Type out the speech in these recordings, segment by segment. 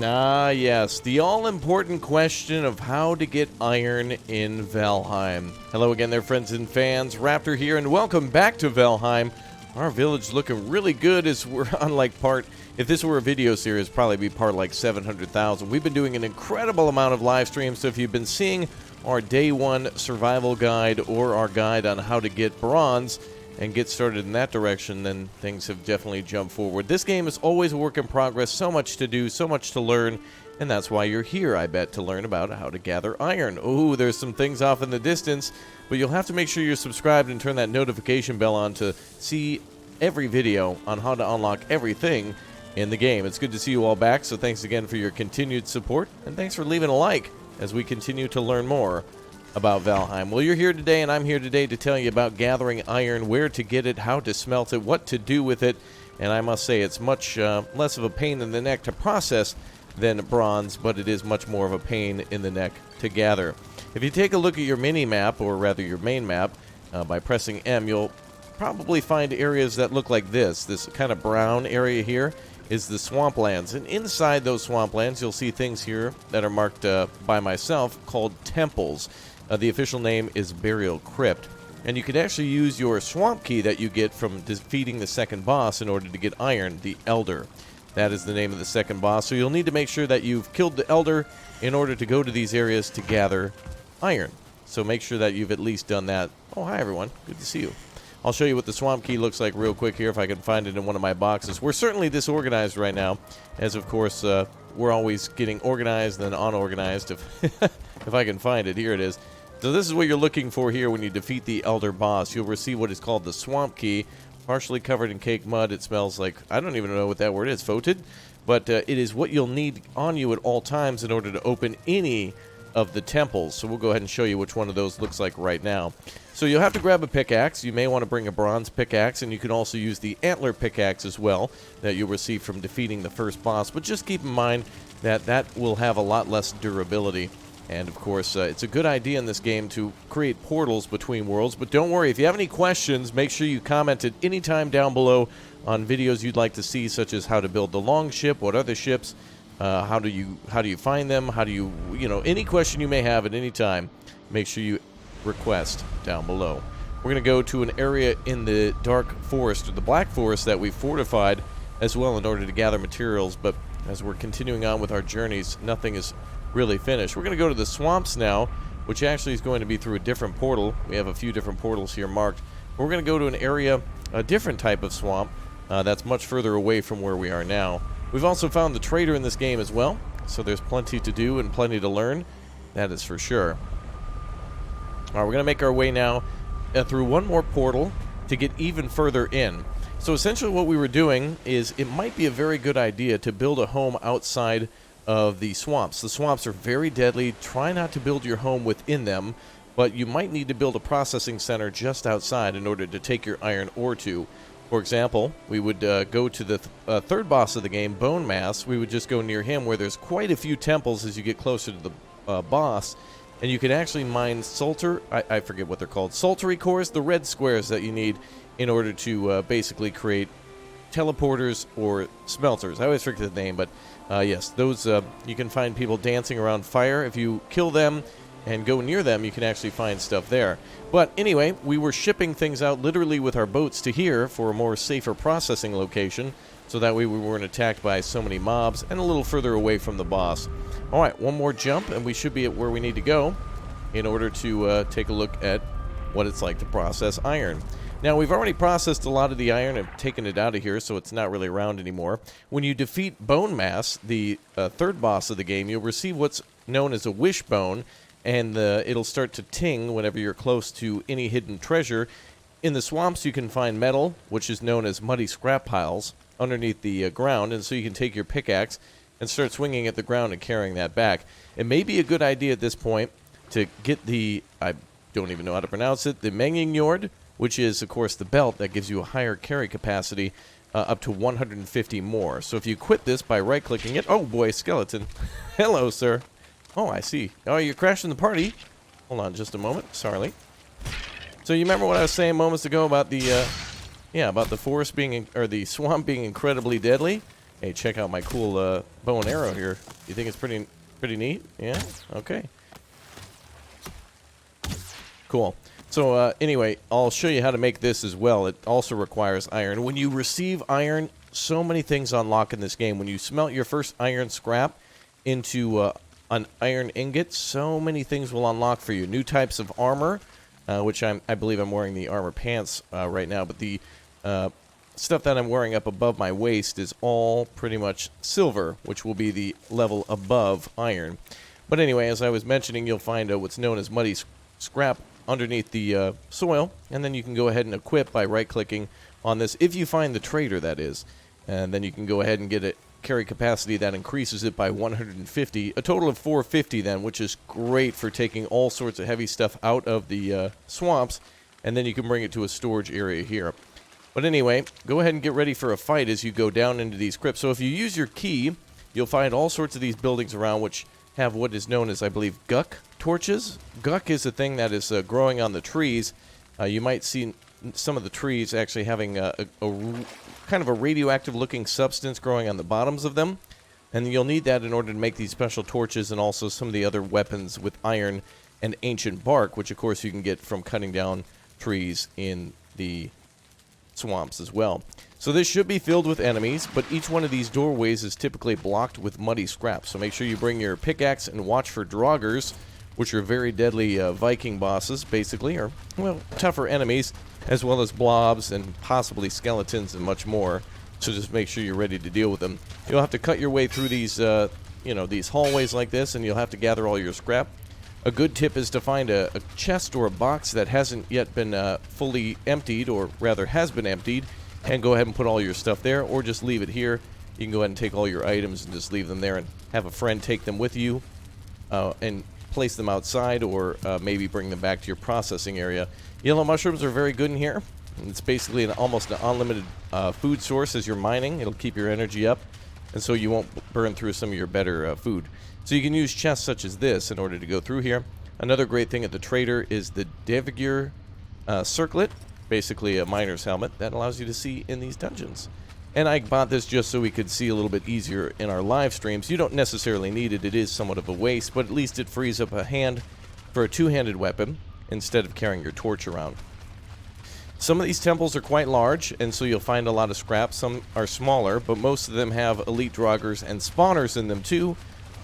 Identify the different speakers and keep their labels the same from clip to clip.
Speaker 1: Ah, yes, the all-important question of how to get iron in Valheim. Hello again there, friends and fans. Raptor here, and welcome back to Valheim. Our village looking really good as we're on like part, if this were a video series, probably be part like 700,000. We've been doing an incredible amount of live streams, so if you've been seeing our day one survival guide or our guide on how to get bronze and get started in that direction, then things have definitely jumped forward. This game is always a work in progress, so much to do, so much to learn, and that's why you're here, I bet, to learn about how to gather iron. Ooh, there's some things off in the distance, but you'll have to make sure you're subscribed and turn that notification bell on to see every video on how to unlock everything in the game. It's good to see you all back, so thanks again for your continued support, and thanks for leaving a like as we continue to learn more about Valheim. Well, you're here today, and I'm here today to tell you about gathering iron, where to get it, how to smelt it, what to do with it, and I must say it's much less of a pain in the neck to process than bronze, but it is much more of a pain in the neck to gather. If you take a look at your mini-map, or rather your main map, by pressing M, you'll probably find areas that look like this. This kind of brown area here is the swamplands, and inside those swamplands you'll see things here that are marked by myself called temples. The official name is Burial Crypt, and you can actually use your swamp key that you get from defeating the second boss in order to get iron, the Elder. That is the name of the second boss, so you'll need to make sure that you've killed the Elder in order to go to these areas to gather iron. So make sure that you've at least done that. Oh, hi everyone, good to see you. I'll show you what the swamp key looks like real quick here if I can find it in one of my boxes. We're certainly disorganized right now, as of course we're always getting organized and unorganized if I can find it. Here it is. So this is what you're looking for here when you defeat the Elder boss. You'll receive what is called the swamp key, partially covered in cake mud. It smells like, I don't even know what that word is, foetid, but it is what you'll need on you at all times in order to open any of the temples. So we'll go ahead and show you which one of those looks like right now. So you'll have to grab a pickaxe. You may want to bring a bronze pickaxe, and you can also use the antler pickaxe as well that you'll receive from defeating the first boss. But just keep in mind that that will have a lot less durability. And of course, it's a good idea in this game to create portals between worlds. But don't worry, if you have any questions, make sure you comment at any time down below on videos you'd like to see, such as how to build the longship, what other ships, how do you find them, how do you any question you may have at any time, make sure you request down below. We're going to go to an area in the dark forest, or the black forest, that we've fortified as well in order to gather materials. But as we're continuing on with our journeys, nothing is really finished. We're going to go to the swamps now, which actually is going to be through a different portal. We have a few different portals here marked. We're going to go to an area, a different type of swamp, that's much further away from where we are now. We've also found the trader in this game as well, so there's plenty to do and plenty to learn, that is for sure. Alright, we're going to make our way now through one more portal to get even further in. So essentially what we were doing is, it might be a very good idea to build a home outside of the swamps. The swamps are very deadly. Try not to build your home within them, but you might need to build a processing center just outside in order to take your iron ore to. For example, we would go to the third boss of the game, Bone Mass. We would just go near him, where there's quite a few temples as you get closer to the boss, and you can actually mine I forget what they're called, saltery cores, the red squares that you need in order to basically create teleporters or smelters. I always forget the name, but yes, those you can find people dancing around fire. If you kill them and go near them, you can actually find stuff there. But anyway, we were shipping things out literally with our boats to here for a more safer processing location, so that way we weren't attacked by so many mobs and a little further away from the boss. Alright, one more jump and we should be at where we need to go in order to take a look at what it's like to process iron. Now, we've already processed a lot of the iron and taken it out of here, so it's not really around anymore. When you defeat Bone Mass, the third boss of the game, you'll receive what's known as a wishbone, and it'll start to ting whenever you're close to any hidden treasure. In the swamps, you can find metal, which is known as muddy scrap piles, underneath the ground, and so you can take your pickaxe and start swinging at the ground and carrying that back. It may be a good idea at this point to get the, I don't even know how to pronounce it, the Mengingjord, which is, of course, the belt that gives you a higher carry capacity, up to 150 more. So if you quit this by right-clicking it... Oh, boy, skeleton. Hello, sir. Oh, I see. Oh, you're crashing the party. Hold on just a moment. Sorry. So you remember what I was saying moments ago about the, about the forest being, or the swamp being incredibly deadly? Hey, check out my cool bow and arrow here. You think it's pretty neat? Yeah? Okay. Cool. So anyway, I'll show you how to make this as well. It also requires iron. When you receive iron, so many things unlock in this game. When you smelt your first iron scrap into an iron ingot, so many things will unlock for you. New types of armor, which I believe I'm wearing the armor pants right now, but the stuff that I'm wearing up above my waist is all pretty much silver, which will be the level above iron. But anyway, as I was mentioning, you'll find what's known as muddy scrap underneath the soil, and then you can go ahead and equip by right-clicking on this, if you find the trader, that is. And then you can go ahead and get a carry capacity that increases it by 150, a total of 450 then, which is great for taking all sorts of heavy stuff out of the swamps, and then you can bring it to a storage area here. But anyway, go ahead and get ready for a fight as you go down into these crypts. So if you use your key, you'll find all sorts of these buildings around which have what is known as, I believe, guck torches. Guck is a thing that is growing on the trees. You might see some of the trees actually having a kind of a radioactive looking substance growing on the bottoms of them. And you'll need that in order to make these special torches and also some of the other weapons with iron and ancient bark, which of course you can get from cutting down trees in the swamps as well. So this should be filled with enemies, but each one of these doorways is typically blocked with muddy scrap. So make sure you bring your pickaxe and watch for draugrs, which are very deadly Viking bosses, basically, or, well, tougher enemies, as well as blobs and possibly skeletons and much more. So just make sure you're ready to deal with them. You'll have to cut your way through these, these hallways like this, and you'll have to gather all your scrap. A good tip is to find a chest or a box that hasn't yet been fully emptied, or rather has been emptied, and go ahead and put all your stuff there, or just leave it here. You can go ahead and take all your items and just leave them there and have a friend take them with you and place them outside, or maybe bring them back to your processing area. Yellow mushrooms are very good in here. It's basically almost an unlimited food source as you're mining. It'll keep your energy up, and so you won't burn through some of your better food. So you can use chests such as this in order to go through here. Another great thing at the trader is the Devigir circlet, basically a miner's helmet that allows you to see in these dungeons. And I bought this just so we could see a little bit easier in our live streams. You don't necessarily need it. It is somewhat of a waste, but at least it frees up a hand for a two-handed weapon instead of carrying your torch around. Some of these temples are quite large, and so you'll find a lot of scrap. Some are smaller, but most of them have elite draugrs and spawners in them too.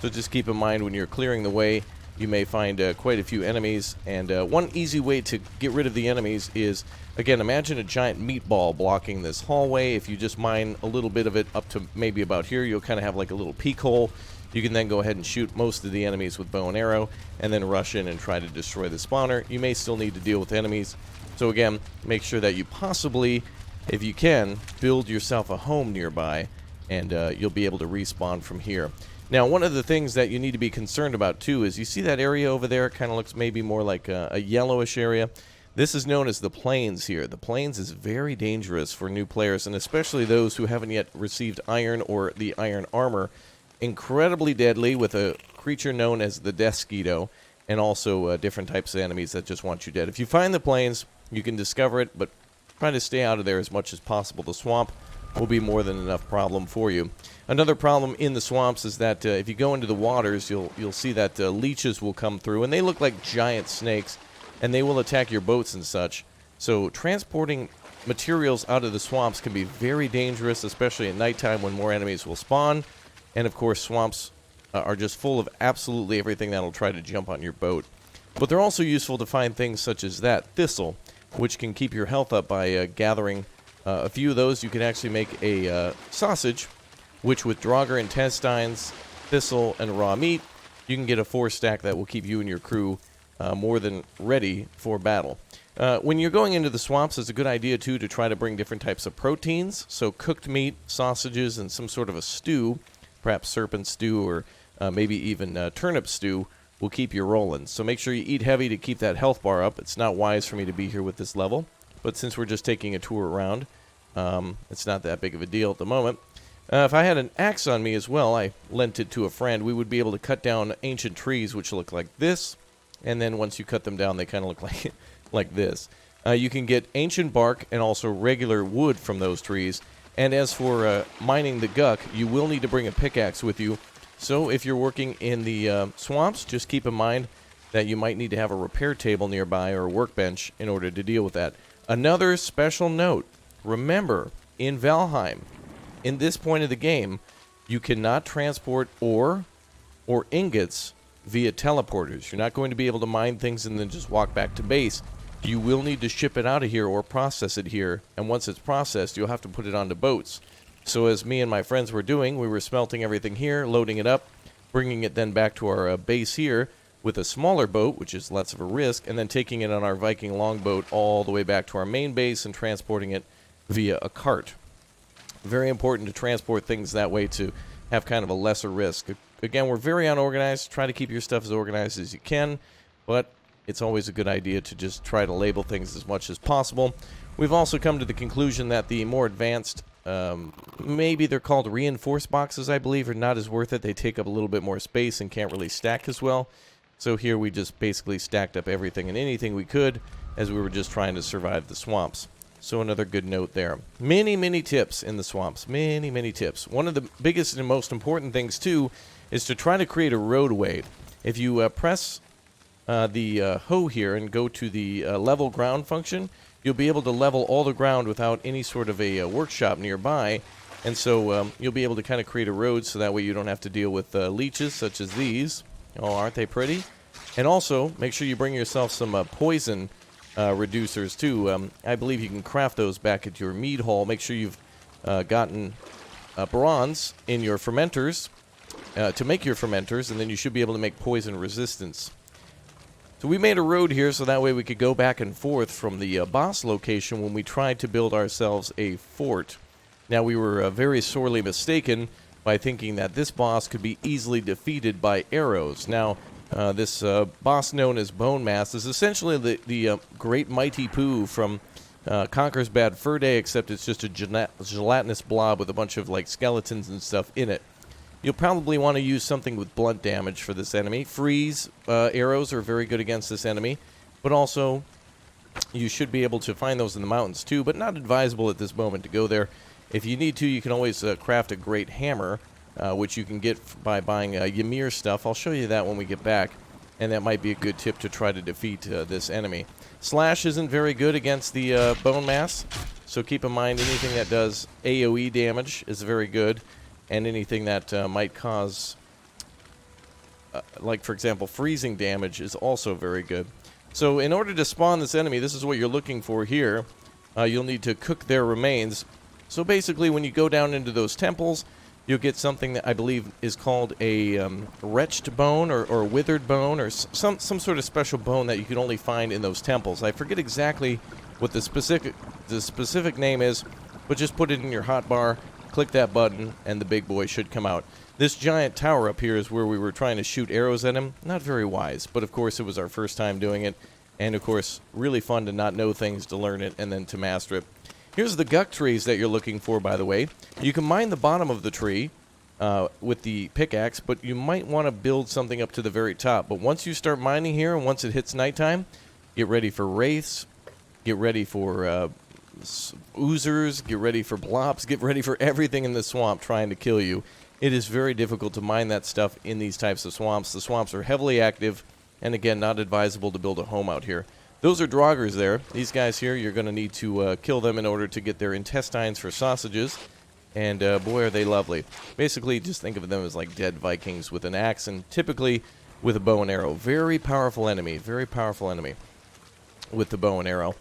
Speaker 1: So just keep in mind when you're clearing the way, you may find quite a few enemies. And one easy way to get rid of the enemies is, again, imagine a giant meatball blocking this hallway. If you just mine a little bit of it up to maybe about here, you'll kind of have like a little peek hole. You can then go ahead and shoot most of the enemies with bow and arrow, and then rush in and try to destroy the spawner. You may still need to deal with enemies. So again, make sure that you possibly, if you can, build yourself a home nearby, and you'll be able to respawn from here. Now, one of the things that you need to be concerned about, too, is you see that area over there? It kind of looks maybe more like a yellowish area. This is known as the plains here. The plains is very dangerous for new players, and especially those who haven't yet received iron or the iron armor. Incredibly deadly with a creature known as the Desquito, and also different types of enemies that just want you dead. If you find the plains, you can discover it, but try to stay out of there as much as possible. The swamp will be more than enough problem for you. Another problem in the swamps is that if you go into the waters, you'll see that leeches will come through, and they look like giant snakes, and they will attack your boats and such. So transporting materials out of the swamps can be very dangerous, especially at nighttime when more enemies will spawn. And of course, swamps are just full of absolutely everything that'll try to jump on your boat. But they're also useful to find things such as that thistle, which can keep your health up by gathering a few of those. You can actually make a sausage, which with draugr intestines, thistle, and raw meat, you can get a 4-stack that will keep you and your crew more than ready for battle. When you're going into the swamps, it's a good idea, too, to try to bring different types of proteins. So cooked meat, sausages, and some sort of a stew, perhaps serpent stew or maybe even turnip stew, will keep you rolling. So make sure you eat heavy to keep that health bar up. It's not wise for me to be here with this level, but since we're just taking a tour around, it's not that big of a deal at the moment. If I had an axe on me as well, I lent it to a friend, we would be able to cut down ancient trees which look like this, and then once you cut them down, they kind of look like this. You can get ancient bark and also regular wood from those trees, And as for mining the guck, you will need to bring a pickaxe with you. So if you're working in the swamps, just keep in mind that you might need to have a repair table nearby or a workbench in order to deal with that. Another special note, remember, in Valheim, in this point of the game, you cannot transport ore or ingots via teleporters. You're not going to be able to mine things and then just walk back to base. You will need to ship it out of here or process it here, and once it's processed, you'll have to put it onto boats. So as me and my friends were doing, we were smelting everything here, loading it up, bringing it then back to our base here with a smaller boat, which is less of a risk, and then taking it on our Viking longboat all the way back to our main base and transporting it via a cart. Very important to transport things that way to have kind of a lesser risk. Again, we're very unorganized. Try to keep your stuff as organized as you can, but it's always a good idea to just try to label things as much as possible. We've also come to the conclusion that the more advanced, maybe they're called reinforced boxes, I believe, are not as worth it. They take up a little bit more space and can't really stack as well. So here we just basically stacked up everything and anything we could as we were just trying to survive the swamps. So another good note there. Many tips in the swamps. Many tips. One of the biggest and most important things, too, is to try to create a roadway. If you press the hoe here and go to the level ground function, you'll be able to level all the ground without any sort of a workshop nearby. And so you'll be able to kind of create a road so that way you don't have to deal with leeches such as these. Oh, aren't they pretty? And also, make sure you bring yourself some poison reducers, too. I believe you can craft those back at your mead hall. Make sure you've gotten bronze in your fermenters to make your fermenters, and then you should be able to make poison resistance. So we made a road here so that way we could go back and forth from the boss location when we tried to build ourselves a fort. Now, we were very sorely mistaken by thinking that this boss could be easily defeated by arrows. Now, this boss known as Bone Mass is essentially the Great Mighty Pooh from Conker's Bad Fur Day, except it's just a gelatinous blob with a bunch of like skeletons and stuff in it. You'll probably want to use something with blunt damage for this enemy. Freeze arrows are very good against this enemy, but also you should be able to find those in the mountains too, but not advisable at this moment to go there. If you need to, you can always craft a great hammer, which you can get by buying Ymir stuff. I'll show you that when we get back, and that might be a good tip to try to defeat this enemy. Slash isn't very good against the Bone Mass, so keep in mind anything that does AoE damage is very good, and anything that might cause, like for example, freezing damage is also very good. So in order to spawn this enemy, this is what you're looking for here. You'll need to cook their remains. So basically, when you go down into those temples, you'll get something that I believe is called a wretched bone or withered bone or some sort of special bone that you can only find in those temples. I forget exactly what the specific name is, but just put it in your hotbar, click that button, and the big boy should come out. This giant tower up here is where we were trying to shoot arrows at him. Not very wise, but of course it was our first time doing it, and of course really fun to not know things, to learn it, and then to master it. Here's the guck trees that you're looking for, by the way. You can mine the bottom of the tree with the pickaxe, but you might want to build something up to the very top. But once you start mining here, and once it hits nighttime, get ready for wraiths, get ready for oozers, get ready for blops, get ready for everything in the swamp trying to kill you. It is very difficult to mine that stuff in these types of swamps. The swamps are heavily active, and again, not advisable to build a home out here. Those are draugrs there. These guys here, you're going to need to kill them in order to get their intestines for sausages. And boy, are they lovely. Basically, just think of them as like dead Vikings with an axe and typically with a bow and arrow. Very powerful enemy with the bow and arrow.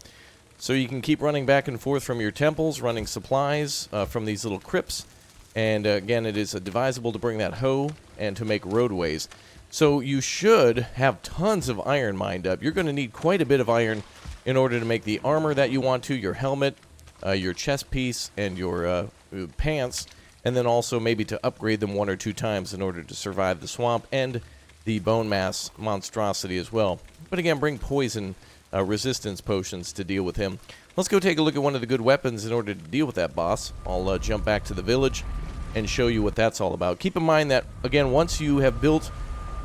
Speaker 1: So you can keep running back and forth from your temples, running supplies from these little crypts. And again, it is advisable to bring that hoe and to make roadways. So you should have tons of iron mined up. You're going to need quite a bit of iron in order to make the armor that you want to, your helmet, your chest piece, and your pants, and then also maybe to upgrade them 1 or 2 times in order to survive the swamp and the bone mass monstrosity as well. But again, bring poison resistance potions to deal with him. Let's go take a look at one of the good weapons in order to deal with that boss. I'll jump back to the village and show you what that's all about. Keep in mind that, again, once you have built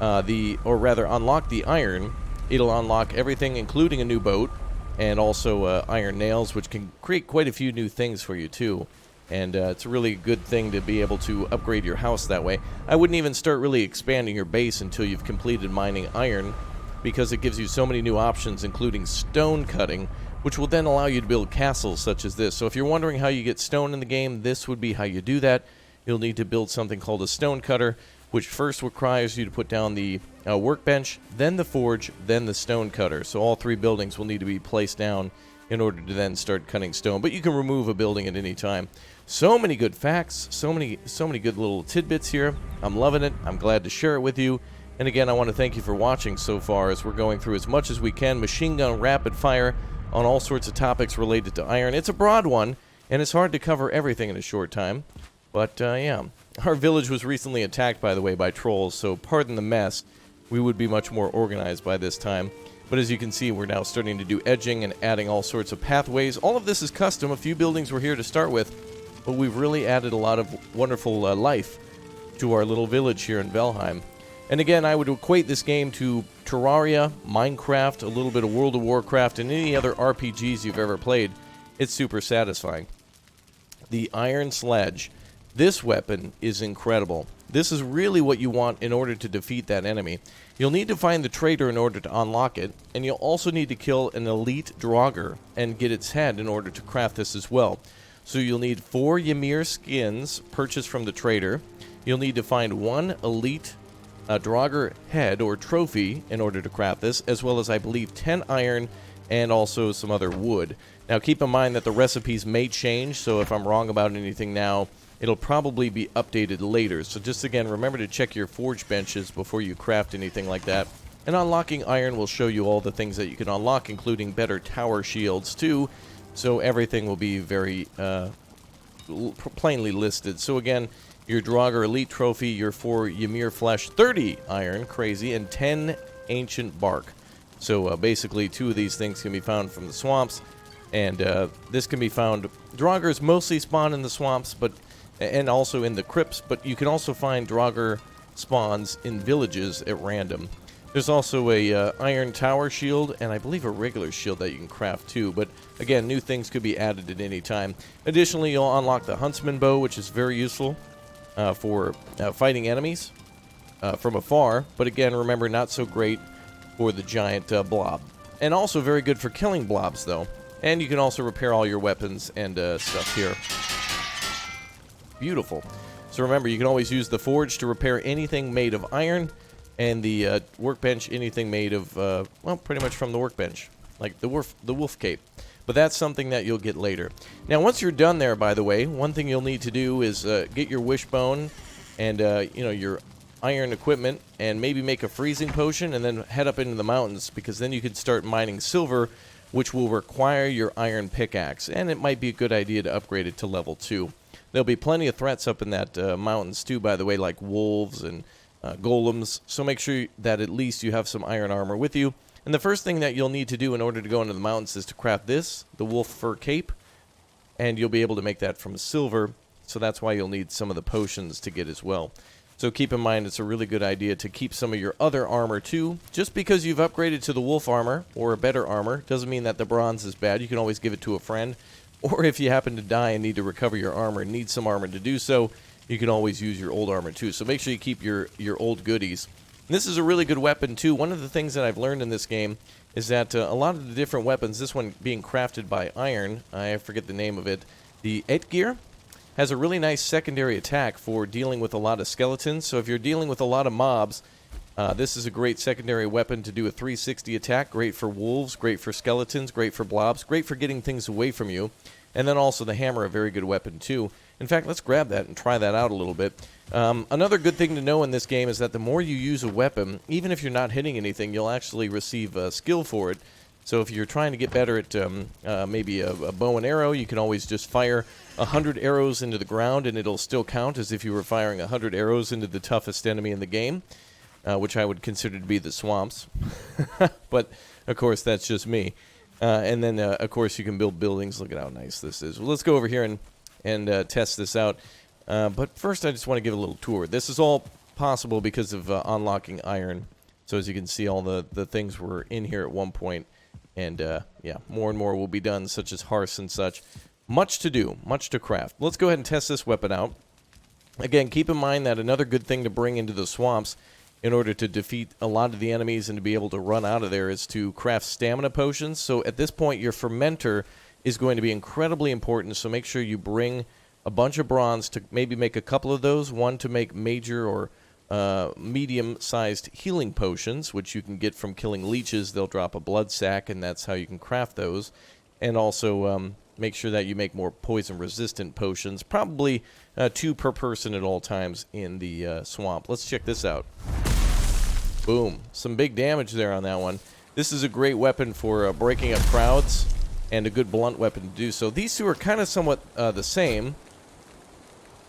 Speaker 1: unlock the iron, it'll unlock everything, including a new boat, and also iron nails, which can create quite a few new things for you, too. And it's a really good thing to be able to upgrade your house that way. I wouldn't even start really expanding your base until you've completed mining iron, because it gives you so many new options, including stone cutting, which will then allow you to build castles such as this. So if you're wondering how you get stone in the game, this would be how you do that. You'll need to build something called a stone cutter, which first requires you to put down the workbench, then the forge, then the stone cutter. So all three buildings will need to be placed down in order to then start cutting stone. But you can remove a building at any time. So many good facts, so many good little tidbits here. I'm loving it. I'm glad to share it with you. And again, I want to thank you for watching so far as we're going through as much as we can. Machine gun rapid fire on all sorts of topics related to iron. It's a broad one, and it's hard to cover everything in a short time. But yeah, our village was recently attacked, by the way, by trolls, so pardon the mess. We would be much more organized by this time. But as you can see, we're now starting to do edging and adding all sorts of pathways. All of this is custom. A few buildings were here to start with, but we've really added a lot of wonderful life to our little village here in Valheim. And again, I would equate this game to Terraria, Minecraft, a little bit of World of Warcraft, and any other RPGs you've ever played. It's super satisfying. The Iron Sledge. This weapon is incredible. This is really what you want in order to defeat that enemy. You'll need to find the trader in order to unlock it, and you'll also need to kill an elite Draugr and get its head in order to craft this as well. So you'll need 4 Ymir skins purchased from the trader. You'll need to find 1 elite Draugr head or trophy in order to craft this, as well as, I believe, 10 iron and also some other wood. Now keep in mind that the recipes may change, so if I'm wrong about anything now, it'll probably be updated later. So just again, remember to check your forge benches before you craft anything like that. And unlocking iron will show you all the things that you can unlock, including better tower shields too. So everything will be very plainly listed. So again, your Draugr Elite Trophy, your 4 Ymir Flesh, 30 iron, crazy, and 10 Ancient Bark. So basically 2 of these things can be found from the swamps. And this can be found, Draugrs mostly spawn in the swamps, and also in the crypts, but you can also find Draugr spawns in villages at random. There's also a iron tower shield, and I believe a regular shield that you can craft too, but again, new things could be added at any time. Additionally, you'll unlock the Huntsman Bow, which is very useful for fighting enemies from afar, but again, remember, not so great for the giant blob. And also very good for killing blobs, though. And you can also repair all your weapons and stuff here. Beautiful. So remember, you can always use the forge to repair anything made of iron, and the workbench, anything made of, well, pretty much from the workbench, like the wolf cape. But that's something that you'll get later. Now, once you're done there, by the way, one thing you'll need to do is get your wishbone and, you know, your iron equipment, and maybe make a freezing potion, and then head up into the mountains, because then you can start mining silver, which will require your iron pickaxe, and it might be a good idea to upgrade it to level 2. There'll be plenty of threats up in that mountains too, by the way, like wolves and golems, so make sure that at least you have some iron armor with you. And the first thing that you'll need to do in order to go into the mountains is to craft this, the wolf fur cape, and you'll be able to make that from silver, so that's why you'll need some of the potions to get as well. So keep in mind, it's a really good idea to keep some of your other armor too. Just because you've upgraded to the wolf armor, or a better armor, doesn't mean that the bronze is bad. You can always give it to a friend. Or if you happen to die and need to recover your armor and need some armor to do so, you can always use your old armor too. So make sure you keep your old goodies. And this is a really good weapon too. One of the things that I've learned in this game is that a lot of the different weapons, this one being crafted by iron, I forget the name of it, the Etgear, has a really nice secondary attack for dealing with a lot of skeletons. So if you're dealing with a lot of mobs, this is a great secondary weapon to do a 360 attack. Great for wolves, great for skeletons, great for blobs, great for getting things away from you. And then also the hammer, a very good weapon too. In fact, let's grab that and try that out a little bit. Another good thing to know in this game is that the more you use a weapon, even if you're not hitting anything, you'll actually receive skill for it. So if you're trying to get better at maybe a bow and arrow, you can always just fire 100 arrows into the ground, and it'll still count as if you were firing 100 arrows into the toughest enemy in the game, which I would consider to be the swamps. But, of course, that's just me. And then, of course, you can build buildings. Look at how nice this is. Well, let's go over here and test this out. But first, I just want to give a little tour. This is all possible because of unlocking iron. So as you can see, all the things were in here at one point. And, yeah, more and more will be done, such as hearths and such. much to do, much to craft. Let's go ahead and test this weapon out. Again, keep in mind that another good thing to bring into the swamps in order to defeat a lot of the enemies and to be able to run out of there is to craft stamina potions. So at this point, your fermenter is going to be incredibly important, so make sure you bring a bunch of bronze to maybe make a couple of those, one to make major or medium-sized healing potions, which you can get from killing leeches. They'll drop a blood sac, and that's how you can craft those. And also make sure that you make more poison-resistant potions, probably 2 per person at all times in the swamp. Let's check this out. Boom. Some big damage there on that one. This is a great weapon for breaking up crowds and a good blunt weapon to do so. These two are kind of somewhat the same,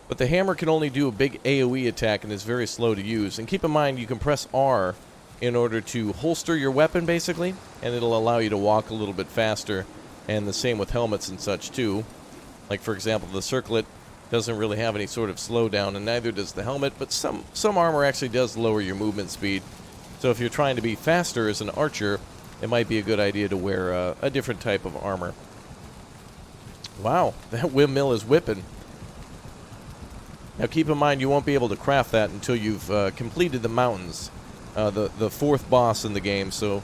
Speaker 1: but the hammer can only do a big AoE attack and is very slow to use. And keep in mind, you can press R in order to holster your weapon, basically, and it'll allow you to walk a little bit faster. And the same with helmets and such, too. Like, for example, the circlet doesn't really have any sort of slowdown, and neither does the helmet, but some armor actually does lower your movement speed. So if you're trying to be faster as an archer, it might be a good idea to wear a different type of armor. Wow, that windmill is whipping. Now keep in mind, you won't be able to craft that until you've completed the mountains, the 4th boss in the game, so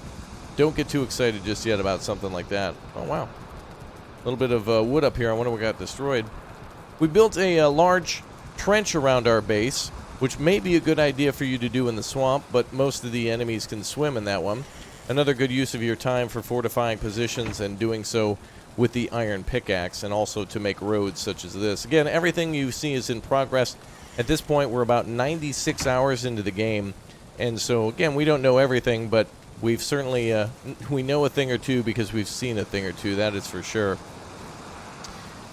Speaker 1: don't get too excited just yet about something like that. Oh, wow. A little bit of wood up here. I wonder what got destroyed. We built a large trench around our base, which may be a good idea for you to do in the swamp, but most of the enemies can swim in that one. Another good use of your time for fortifying positions and doing so with the iron pickaxe, and also to make roads such as this. Again, everything you see is in progress. At this point, we're about 96 hours into the game, and so, again, we don't know everything, but we've certainly, we know a thing or two because we've seen a thing or two, that is for sure.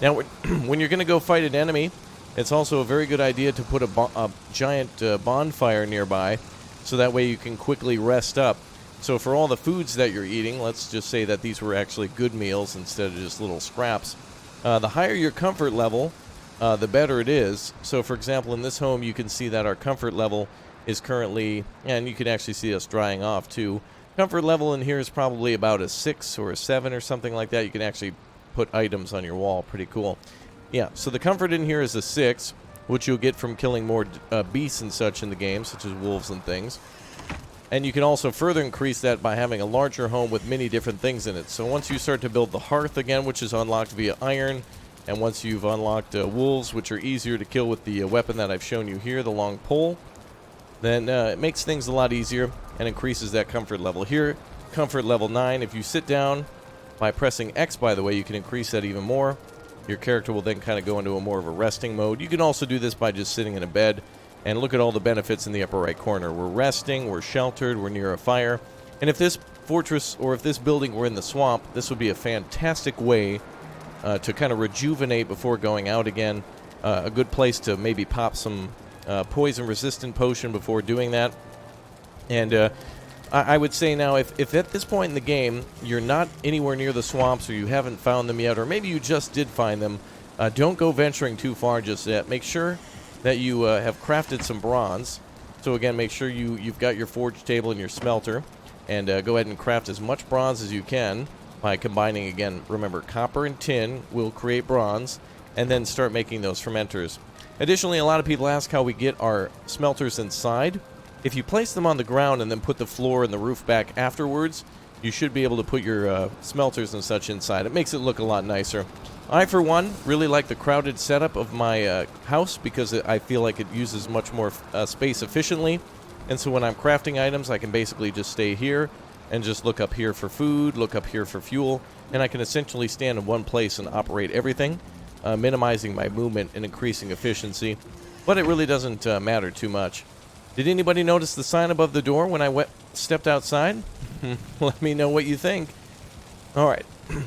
Speaker 1: Now, when you're going to go fight an enemy, it's also a very good idea to put a giant bonfire nearby, so that way you can quickly rest up. So for all the foods that you're eating, let's just say that these were actually good meals instead of just little scraps. The higher your comfort level, the better it is. So for example, in this home, you can see that our comfort level is currently, and you can actually see us drying off too. Comfort level in here is probably about a 6 or a 7 or something like that. You can actually put items on your wall. Pretty cool. Yeah, so the comfort in here is a 6, which you'll get from killing more beasts and such in the game, such as wolves and things. And you can also further increase that by having a larger home with many different things in it. So once you start to build the hearth again, which is unlocked via iron, and once you've unlocked wolves, which are easier to kill with the weapon that I've shown you here, the long pole, then it makes things a lot easier and increases that comfort level. Here, comfort level 9. If you sit down by pressing X, by the way, you can increase that even more. Your character will then kind of go into a more of a resting mode. You can also do this by just sitting in a bed. And look at all the benefits in the upper right corner. We're resting, we're sheltered, we're near a fire. And if this fortress or if this building were in the swamp, this would be a fantastic way to kind of rejuvenate before going out again. A good place to maybe pop some poison-resistant potion before doing that. And I would say now, if at this point in the game you're not anywhere near the swamps or you haven't found them yet, or maybe you just did find them, don't go venturing too far just yet. Make sure that you have crafted some bronze. So again, make sure you've got your forge table and your smelter, and go ahead and craft as much bronze as you can by combining, again, remember, copper and tin will create bronze, and then start making those fermenters. Additionally, a lot of people ask how we get our smelters inside. If you place them on the ground and then put the floor and the roof back afterwards, you should be able to put your smelters and such inside. It makes it look a lot nicer. I, for one, really like the crowded setup of my house because I feel like it uses much more space efficiently. And so when I'm crafting items, I can basically just stay here and just look up here for food, look up here for fuel, and I can essentially stand in one place and operate everything, minimizing my movement and increasing efficiency. But it really doesn't matter too much. Did anybody notice the sign above the door when I stepped outside? Let me know what you think. All right.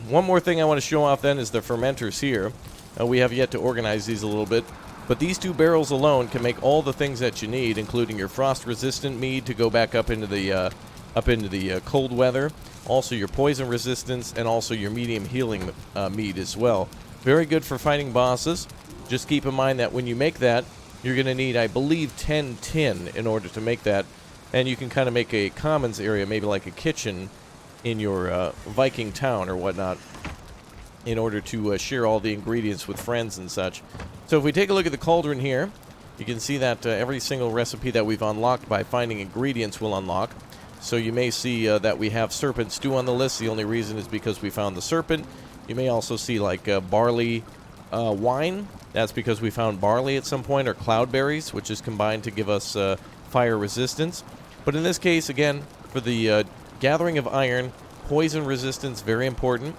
Speaker 1: One more thing I want to show off then is the fermenters here. We have yet to organize these a little bit, but these 2 barrels alone can make all the things that you need, including your frost-resistant mead to go back up into the cold weather, also your poison resistance, and also your medium healing mead as well. Very good for fighting bosses. Just keep in mind that when you make that, you're going to need, I believe, 10 tin in order to make that, and you can kind of make a commons area, maybe like a kitchen, in your Viking town or whatnot. in order to share all the ingredients with friends and such. So if we take a look at the cauldron here, you can see that every single recipe that we've unlocked by finding ingredients will unlock. So you may see that we have serpent stew on the list. The only reason is because we found the serpent. You may also see like barley wine. That's because we found barley at some point, or cloudberries, which is combined to give us fire resistance. But in this case, again, for the gathering of iron, poison resistance, very important.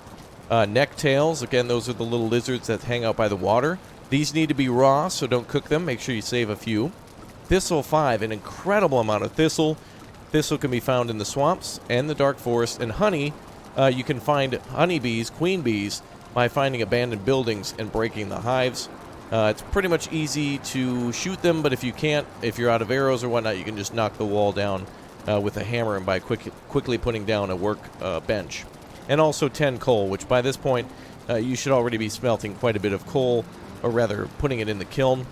Speaker 1: Necktails, again, those are the little lizards that hang out by the water. These need to be raw, so don't cook them. Make sure you save a few. Thistle 5, an incredible amount of thistle. Thistle can be found in the swamps and the dark forest. And honey, you can find honeybees, queen bees, by finding abandoned buildings and breaking the hives. It's pretty much easy to shoot them, but if you can't, if you're out of arrows or whatnot, you can just knock the wall down with a hammer and by quickly putting down a work bench. And also 10 coal, which by this point, you should already be smelting quite a bit of coal, or rather putting it in the kiln.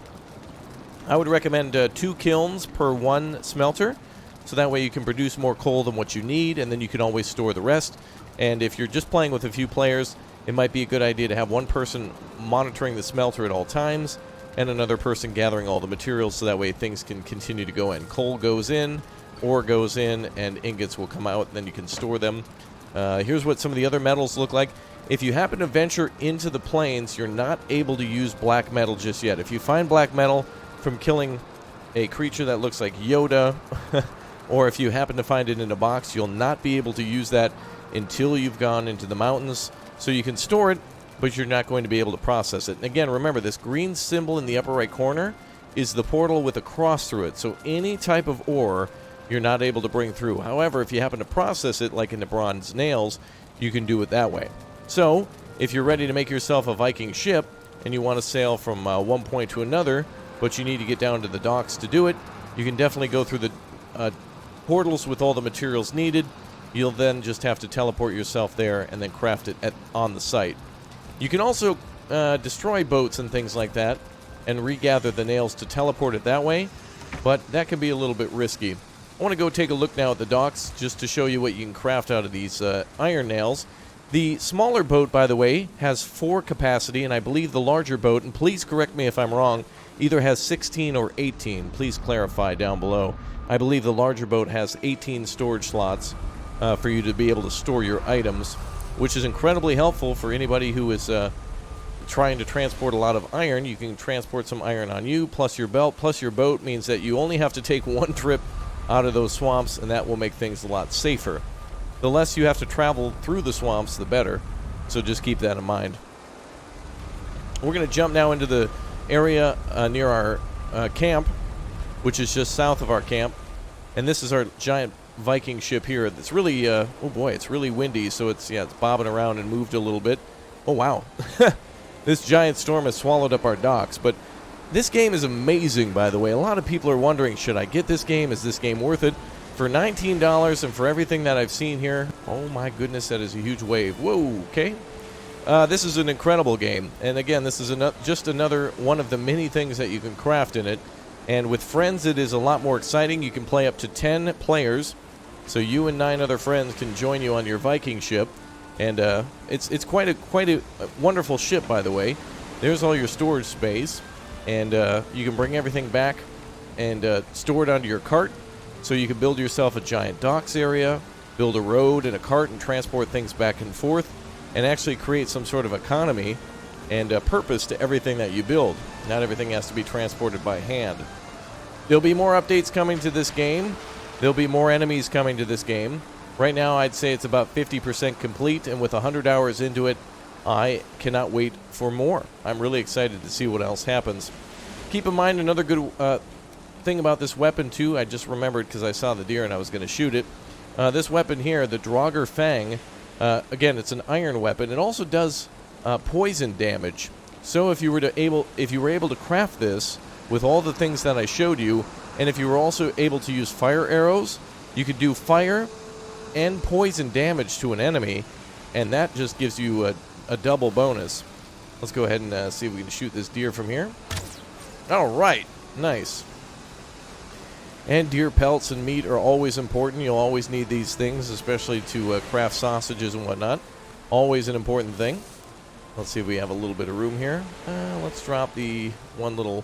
Speaker 1: I would recommend 2 kilns per 1 smelter, so that way you can produce more coal than what you need, and then you can always store the rest. And if you're just playing with a few players, it might be a good idea to have one person monitoring the smelter at all times, and another person gathering all the materials, so that way things can continue to go in. Coal goes in, ore goes in, and ingots will come out, and then you can store them. Here's what some of the other metals look like. If you happen to venture into the plains, you're not able to use black metal just yet. If you find black metal from killing a creature that looks like Yoda, or if you happen to find it in a box, you'll not be able to use that until you've gone into the mountains. So you can store it, but you're not going to be able to process it. And again, remember, this green symbol in the upper right corner is the portal with a cross through it. So any type of ore you're not able to bring through. However, if you happen to process it, like in the bronze nails, you can do it that way. So, if you're ready to make yourself a Viking ship, and you want to sail from one point to another, but you need to get down to the docks to do it, you can definitely go through the portals with all the materials needed. You'll then just have to teleport yourself there and then craft it on the site. You can also destroy boats and things like that and regather the nails to teleport it that way, but that can be a little bit risky. I want to go take a look now at the docks just to show you what you can craft out of these iron nails. The smaller boat, by the way, has 4 capacity, and I believe the larger boat, and please correct me if I'm wrong, either has 16 or 18. Please clarify down below. I believe the larger boat has 18 storage slots for you to be able to store your items, which is incredibly helpful for anybody who is trying to transport a lot of iron. You can transport some iron on you, plus your belt, plus your boat, means that you only have to take 1 trip out of those swamps, and that will make things a lot safer. The less you have to travel through the swamps, the better. So just keep that in mind. We're going to jump now into the area near our camp, which is just south of our camp. And this is our giant Viking ship here. It's really, oh boy, it's really windy, so it's bobbing around and moved a little bit. Oh, wow. This giant storm has swallowed up our docks, but this game is amazing, by the way. A lot of people are wondering, should I get this game? Is this game worth it? For $19 and for everything that I've seen here, oh my goodness, that is a huge wave. Whoa, okay. This is an incredible game. And again, this is just another one of the many things that you can craft in it. And with friends, it is a lot more exciting. You can play up to 10 players. So you and 9 other friends can join you on your Viking ship. And it's quite a wonderful ship, by the way. There's all your storage space. And you can bring everything back and store it onto your cart. So you can build yourself a giant docks area, build a road and a cart and transport things back and forth, and actually create some sort of economy and purpose to everything that you build. Not everything has to be transported by hand. There'll be more updates coming to this game. There'll be more enemies coming to this game. Right now, I'd say it's about 50% complete, and with 100 hours into it, I cannot wait for more. I'm really excited to see what else happens. Keep in mind another good thing about this weapon, too. I just remembered because I saw the deer and I was going to shoot it. This weapon here, the Draugr Fang, again, it's an iron weapon. It also does poison damage. So if you were able to craft this with all the things that I showed you, and if you were also able to use fire arrows, you could do fire and poison damage to an enemy, and that just gives you a double bonus. Let's go ahead and see if we can shoot this deer from here. All right, nice. And deer pelts and meat are always important. You'll always need these things, especially to craft sausages and whatnot. Always an important thing. Let's see if we have a little bit of room here. Let's drop the one little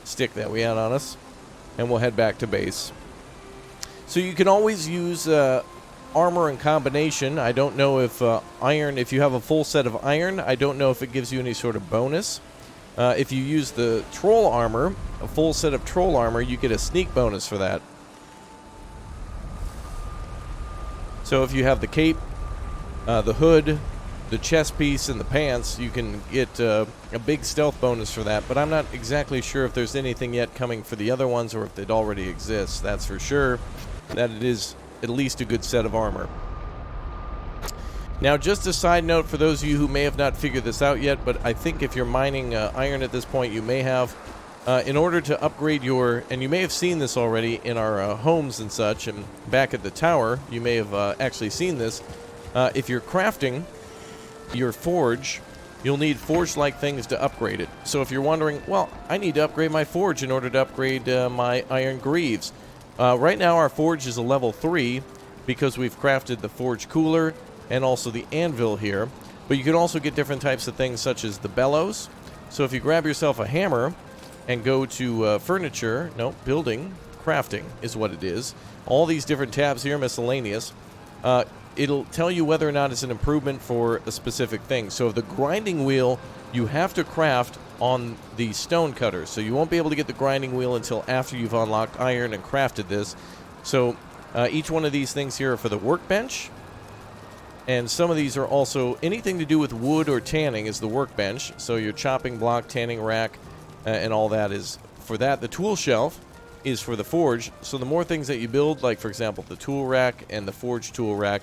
Speaker 1: stick that we had on us, and we'll head back to base. So you can always use armor in combination. I don't know if iron, if you have a full set of iron, I don't know if it gives you any sort of bonus. If you use the troll armor, a full set of troll armor, you get a sneak bonus for that. So if you have the cape, the hood, the chest piece, and the pants, you can get a big stealth bonus for that. But I'm not exactly sure if there's anything yet coming for the other ones or if it already exists. That's for sure that it is at least a good set of armor. Now, just a side note for those of you who may have not figured this out yet, but I think if you're mining iron at this point, you may have, in order to upgrade your, and you may have seen this already in our homes and such, and back at the tower, you may have actually seen this. If you're crafting your forge, you'll need forge-like things to upgrade it. So if you're wondering, well, I need to upgrade my forge in order to upgrade my iron greaves. Right now, our forge is a level 3 because we've crafted the forge cooler and also the anvil here. But you can also get different types of things such as the bellows. So if you grab yourself a hammer and go to furniture, no, building, crafting is what it is. All these different tabs here, miscellaneous, it'll tell you whether or not it's an improvement for a specific thing. So the grinding wheel, you have to craft on the stone cutter. So you won't be able to get the grinding wheel until after you've unlocked iron and crafted this. So each one of these things here are for the workbench. And some of these are also anything to do with wood or tanning is the workbench. So your chopping block, tanning rack, and all that is for that. The tool shelf is for the forge. So the more things that you build, like for example the tool rack and the forge tool rack,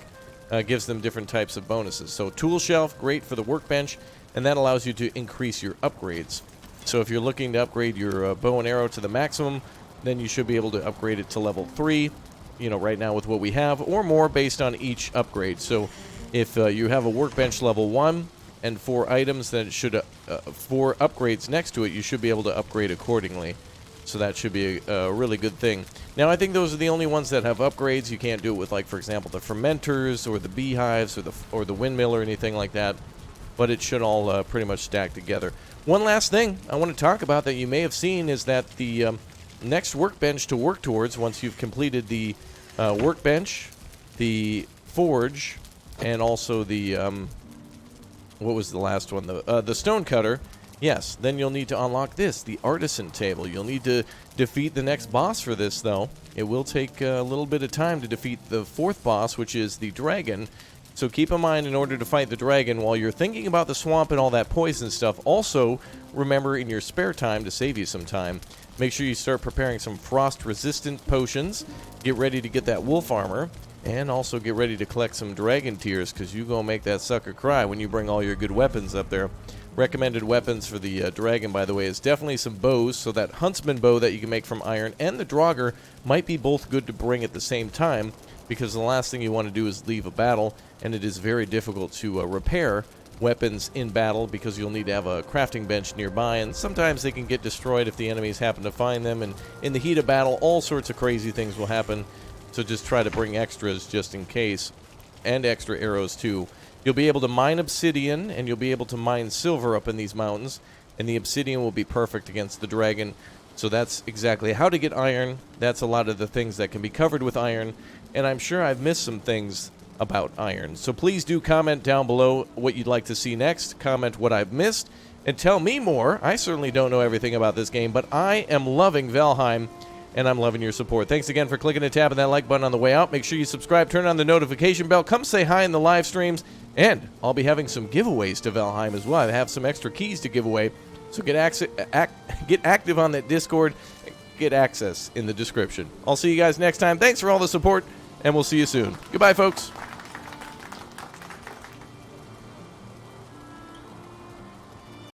Speaker 1: gives them different types of bonuses. So tool shelf, great for the workbench, and that allows you to increase your upgrades. So if you're looking to upgrade your bow and arrow to the maximum, then you should be able to upgrade it to level 3, you know, right now with what we have, or more based on each upgrade. So if you have a workbench level 1 and 4 items, then it should 4 upgrades next to it, you should be able to upgrade accordingly. So that should be a really good thing. Now, I think those are the only ones that have upgrades. You can't do it with, like, for example, the fermenters or the beehives or the windmill or anything like that. But it should all pretty much stack together. One last thing I want to talk about that you may have seen is that the next workbench to work towards, once you've completed the workbench, the forge, and also the, what was the last one? The stone cutter. Yes, then you'll need to unlock this, the Artisan Table. You'll need to defeat the next boss for this, though. It will take a little bit of time to defeat the 4th boss, which is the dragon. So keep in mind, in order to fight the dragon, while you're thinking about the swamp and all that poison stuff, also remember in your spare time, to save you some time, make sure you start preparing some frost-resistant potions, get ready to get that wolf armor, and also get ready to collect some dragon tears, because you're going to make that sucker cry when you bring all your good weapons up there. Recommended weapons for the dragon, by the way, is definitely some bows, so that Huntsman Bow that you can make from iron and the Draugr might be both good to bring at the same time, because the last thing you want to do is leave a battle, and it is very difficult to repair weapons in battle, because you'll need to have a crafting bench nearby, and sometimes they can get destroyed if the enemies happen to find them, and in the heat of battle, all sorts of crazy things will happen, so just try to bring extras just in case, and extra arrows too. You'll be able to mine obsidian, and you'll be able to mine silver up in these mountains, and the obsidian will be perfect against the dragon. So that's exactly how to get iron. That's a lot of the things that can be covered with iron, and I'm sure I've missed some things about iron. So please do comment down below what you'd like to see next, comment what I've missed, and tell me more. I certainly don't know everything about this game, but I am loving Valheim, and I'm loving your support. Thanks again for clicking and tapping that like button on the way out. Make sure you subscribe, turn on the notification bell, come say hi in the live streams, and I'll be having some giveaways to Valheim as well. I have some extra keys to give away, so get active on that Discord, get access in the description. I'll see you guys next time. Thanks for all the support, and we'll see you soon. Goodbye, folks.